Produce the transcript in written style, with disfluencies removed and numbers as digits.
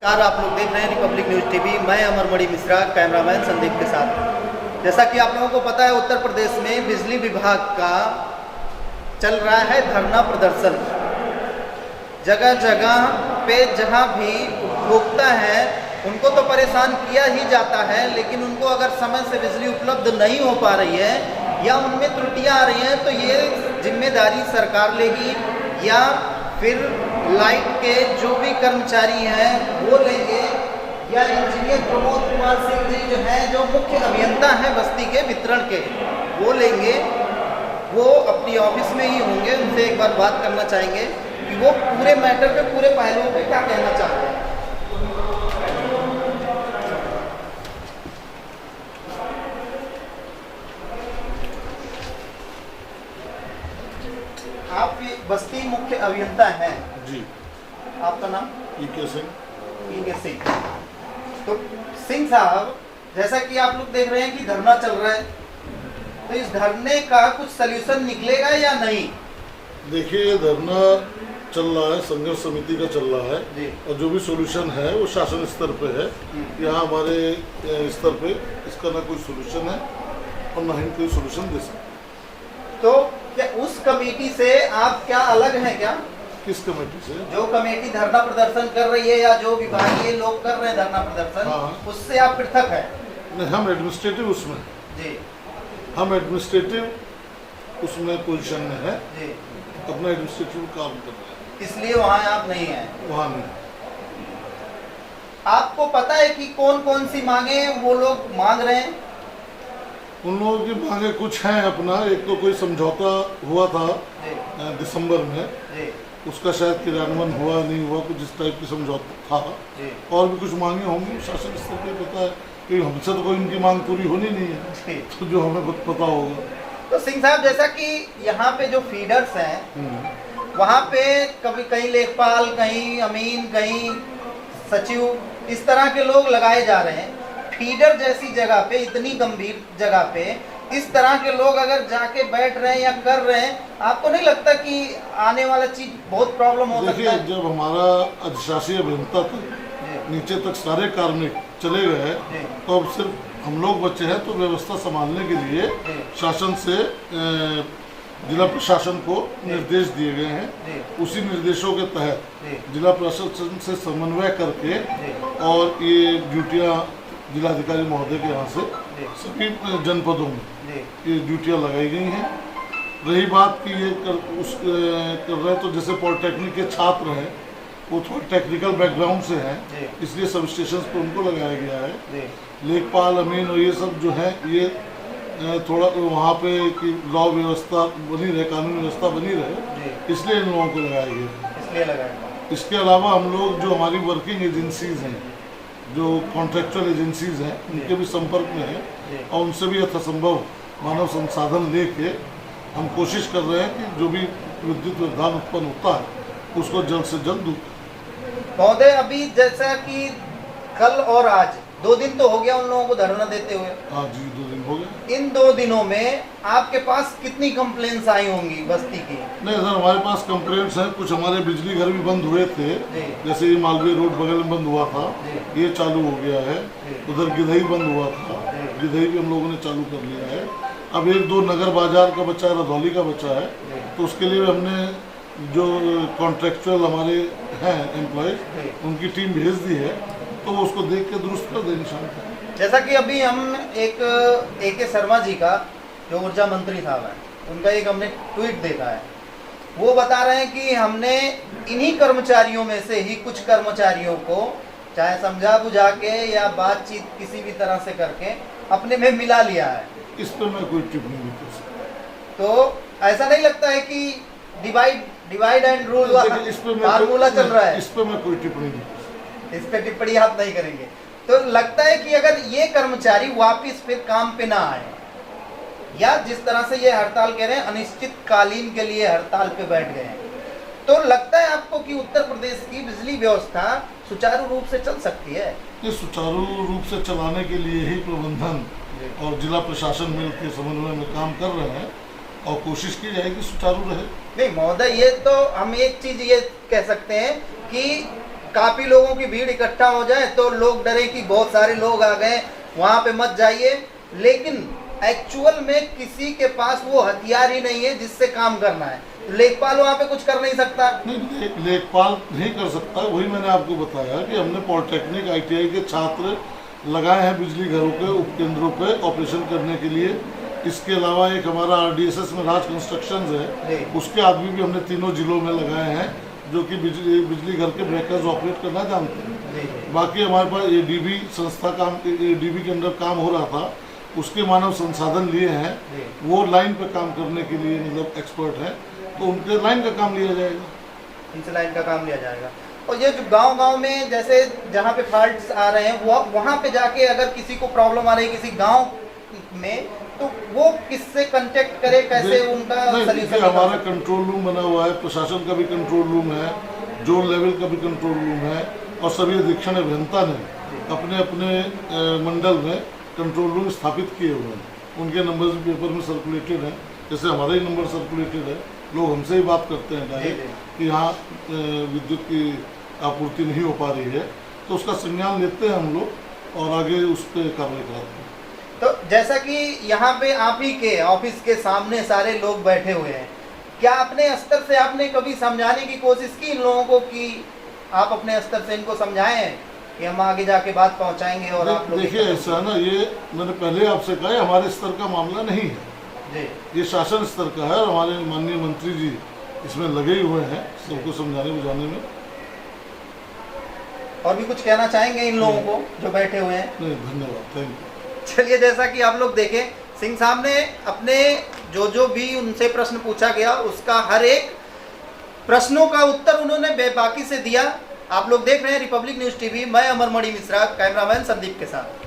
नमस्कार, आप लोग देख रहे हैं रिपब्लिक न्यूज़ टीवी। मैं अमरमणि मिश्रा, कैमरामैन संदीप के साथ। जैसा कि आप लोगों को पता है, उत्तर प्रदेश में बिजली विभाग का चल रहा है धरना प्रदर्शन। जगह जगह पे जहां भी उपभोक्ता हैं उनको तो परेशान किया ही जाता है, लेकिन उनको अगर समय से बिजली उपलब्ध नहीं हो पा रही है या उनमें त्रुटियां आ रही हैं तो ये जिम्मेदारी सरकार लेगी या फिर लाइट के जो भी कर्मचारी हैं वो लेंगे, या इंजीनियर प्रमोद कुमार सिंह जी जो हैं, जो मुख्य अभियंता हैं बस्ती के वितरण के, वो लेंगे। वो अपनी ऑफिस में ही होंगे। उनसे एक बार बात करना चाहेंगे कि वो पूरे मैटर पे, पूरे पहलुओं पे क्या कहना चाहते हैं। आप बस्ती मुख्य अभियंता हैं जी। आपका नाम? पीके सिंह। पीके सिंह। तो सिंह साहब, जैसा कि आप लोग देख रहे हैं कि धरना चल रहा है, तो इस धरने का कुछ सलूशन निकलेगा या नहीं? देखिए, ये धरना चल रहा है, संघर्ष समिति का चल रहा है और जो भी सॉल्यूशन है वो शासन स्तर पे है। यहाँ हमारे स्तर पे इसका ना कोई सॉल्यूशन है और ना ही कोई सॉल्यूशन दे सकते। तो क्या उस कमेटी से आप क्या अलग हैं क्या? किस कमेटी से? जो कमेटी धरना प्रदर्शन कर रही है या जो विभागीय लोग कर रहे हैं धरना प्रदर्शन, उससे आप पृथक है? नहीं, हम एडमिनिस्ट्रेटिव उसमें जी, हम एडमिनिस्ट्रेटिव उसमें पोजीशन में है जी, अपना एडमिनिस्ट्रेटिव काम कर रहे हैं, इसलिए वहाँ आप नहीं हैं। वहाँ नहीं। आपको पता है कि कौन कौन सी मांगे वो लोग मांग रहे हैं? उन लोगों की मांगे कुछ हैं अपना। एक तो कोई समझौता हुआ था दिसंबर में, उसका शायद क्रियान्वयन हुआ नहीं हुआ, कुछ इस टाइप की समझौता था। और भी कुछ मांगे होंगी, शासन स्तर पे पता है कि हमसे तो कोई उनकी मांग पूरी होनी नहीं है, तो जो हमें पता होगा। तो सिंह साहब, जैसा कि यहाँ पे जो फीडर्स हैं वहाँ पे कभी कहीं लेखपाल, कहीं अमीन, कहीं सचिव, इस तरह के लोग लगाए जा रहे हैं। फीडर जैसी जगह पे, इतनी गंभीर जगह पे इस तरह के लोग अगर जाके बैठ रहे हैं या कर रहे हैं, आपको नहीं लगता कि आने वाला चीज बहुत प्रॉब्लम हो सकता है? देखिए, जब हमारा अधिशासी अभियंता तक नीचे तक सारे कार्मिक चले गए तो अब सिर्फ हम लोग बचे हैं, तो व्यवस्था संभालने के लिए शासन से जिला प्रशासन को निर्देश दिए गए हैं। उसी निर्देशों के तहत जिला प्रशासन से समन्वय करके और ये ड्यूटियाँ जिलाधिकारी महोदय के यहाँ से सभी जनपदों में ये ड्यूटियाँ लगाई गई हैं। रही बात कि ये कर रहे हैं, तो जैसे पॉलिटेक्निक के छात्र हैं, वो थोड़ा टेक्निकल बैकग्राउंड से हैं, इसलिए सब स्टेशन पर उनको लगाया गया है। लेखपाल, अमीन और ये सब जो है, ये थोड़ा वहाँ पे कि लॉ व्यवस्था बनी रहे, कानून व्यवस्था बनी रहे, इसलिए इन लोगों को लगाया गया। इसके अलावा हम लोग जो हमारी वर्किंग एजेंसीज हैं, जो कॉन्ट्रेक्चुअल एजेंसीज हैं, उनके भी संपर्क में हैं और उनसे भी यथासंभव मानव संसाधन लेके हम कोशिश कर रहे हैं कि जो भी विद्युत व्यवधान उत्पन्न होता है उसको जल्द से जल्द दूर। महोदय, अभी जैसा कि कल और आज 2 दिन तो हो गया उन लोगों को धरना देते हुए। हाँ जी, 2 दिन हो गए। इन 2 दिनों में आपके पास कितनी कंप्लेंट्स आई होंगी बस्ती की? नहीं सर, हमारे पास कंप्लेंट्स हैं। कुछ हमारे बिजली घर भी बंद हुए थे, जैसे ये मालवीय रोड बगल में बंद हुआ था, ये चालू हो गया है। उधर गिधई बंद हुआ था, गिधई भी हम लोगों ने चालू कर लिया है। अब 1-2 नगर बाजार का बचा है, रधौली का बचा है, तो उसके लिए हमने जो कॉन्ट्रेक्चुअल हमारे हैं एम्प्लॉयज, उनकी टीम भेज दी है, तो वो उसको देख के दुरुस्त कर देंगे शाम को। जैसा कि अभी हम एक AK शर्मा जी का, जो ऊर्जा मंत्री साहब हैं, उनका एक हमने ट्वीट देखा है। वो बता रहे हैं कि हमने इन्हीं कर्मचारियों में से ही कुछ कर्मचारियों को चाहे समझा बुझा के या बातचीत किसी भी तरह से करके अपने में मिला लिया है। इस पर मैं कोई टिप्पणी नहीं कर सकता। तो ऐसा नहीं लगता है कि डिवाइड एंड रूल फार्मूला चल रहा है? इस पर मैं कोई टिप्पणी नहीं कर सकता। इस पर टिप्पणी आप नहीं करेंगे? तो लगता है कि अगर ये कर्मचारी वापस फिर काम पे ना आए, या जिस तरह से ये हड़ताल कह रहे हैं, अनिश्चितकालीन के लिए हड़ताल पे बैठ गए हैं, तो लगता है आपको कि उत्तर प्रदेश की बिजली व्यवस्था सुचारू रूप से चल सकती है? ये सुचारू रूप से चलाने के लिए ही प्रबंधन और जिला प्रशासन मिल के समन्वय में काम कर रहे हैं और कोशिश की जाएगी सुचारू रहे। नहीं महोदय, ये तो हम एक चीज ये कह सकते हैं कि काफी लोगों की भीड़ इकट्ठा हो जाए तो लोग डरे कि बहुत सारे लोग आ गए, वहां पे मत जाइए, लेकिन एक्चुअल में किसी के पास वो हथियार ही नहीं है जिससे काम करना है। लेखपाल वहाँ पे कुछ कर नहीं सकता। नहीं, लेखपाल नहीं कर सकता। वही मैंने आपको बताया कि हमने पॉलिटेक्निक ITI के छात्र लगाए हैं बिजली घरों के उपकेंद्रों पे ऑपरेशन करने के लिए। इसके अलावा एक हमारा RDSS में राज कंस्ट्रक्शंस है, उसके आदमी भी हमने तीनों जिलों में लगाए हैं जो कि बिजली घर के ब्रेकर्स ऑपरेट करना जानते हैं। बाकी हमारे पास ADB संस्था काम, ADB के अंदर काम हो रहा था, उसके मानव संसाधन लिए हैं, वो लाइन पे काम करने के लिए मतलब एक्सपर्ट हैं, तो उनके लाइन का काम लिया जाएगा, इनसे लाइन का काम लिया जाएगा। और ये जो गांव-गांव में जैसे जहाँ पे फॉल्ट्स आ रहे हैं वो वहाँ पे जाके अगर किसी को प्रॉब्लम आ रही है किसी गांव में, तो वो किससे कांटेक्ट करे, कैसे उनका सलूशन? हमारा कंट्रोल रूम बना हुआ है, प्रशासन का भी कंट्रोल रूम है, जोन लेवल का भी कंट्रोल रूम है, और सभी अधीक्षण अभियंता ने अपने अपने मंडल में कंट्रोल रूम स्थापित किए हुए हैं। उनके नंबर पेपर में सर्कुलेटेड है, जैसे हमारा ही नंबर सर्कुलेटेड है। लोग हमसे ही बात करते हैं डायरेक्ट कि यहाँ विद्युत की आपूर्ति नहीं हो पा रही है, तो उसका संज्ञान लेते हैं हम लोग और आगे उस पर कार्रवाई कराते हैं। तो जैसा कि यहाँ पे आप ही के ऑफिस के सामने सारे लोग बैठे हुए हैं, क्या अपने स्तर से आपने कभी समझाने की कोशिश की इन लोगों को कि आप अपने स्तर से इनको समझाएं कि हम आगे जाके बात पहुंचाएंगे? और आप लोग देखिए ऐसा ना, ये मैंने पहले आपसे कहा हमारे स्तर का मामला नहीं है जी, ये शासन स्तर का है और हमारे माननीय मंत्री जी इसमें लगे हुए हैं सबको समझाने बुझाने में। और भी कुछ कहना चाहेंगे इन लोगों को जो बैठे हुए हैं? नहीं, धन्यवाद, थैंक यू। चलिए, जैसा कि आप लोग देखें, सिंह साहब ने अपने जो भी उनसे प्रश्न पूछा गया उसका हर एक प्रश्नों का उत्तर उन्होंने बेबाकी से दिया। आप लोग देख रहे हैं रिपब्लिक न्यूज टीवी, मैं अमरमणि मिश्रा, कैमरामैन संदीप के साथ।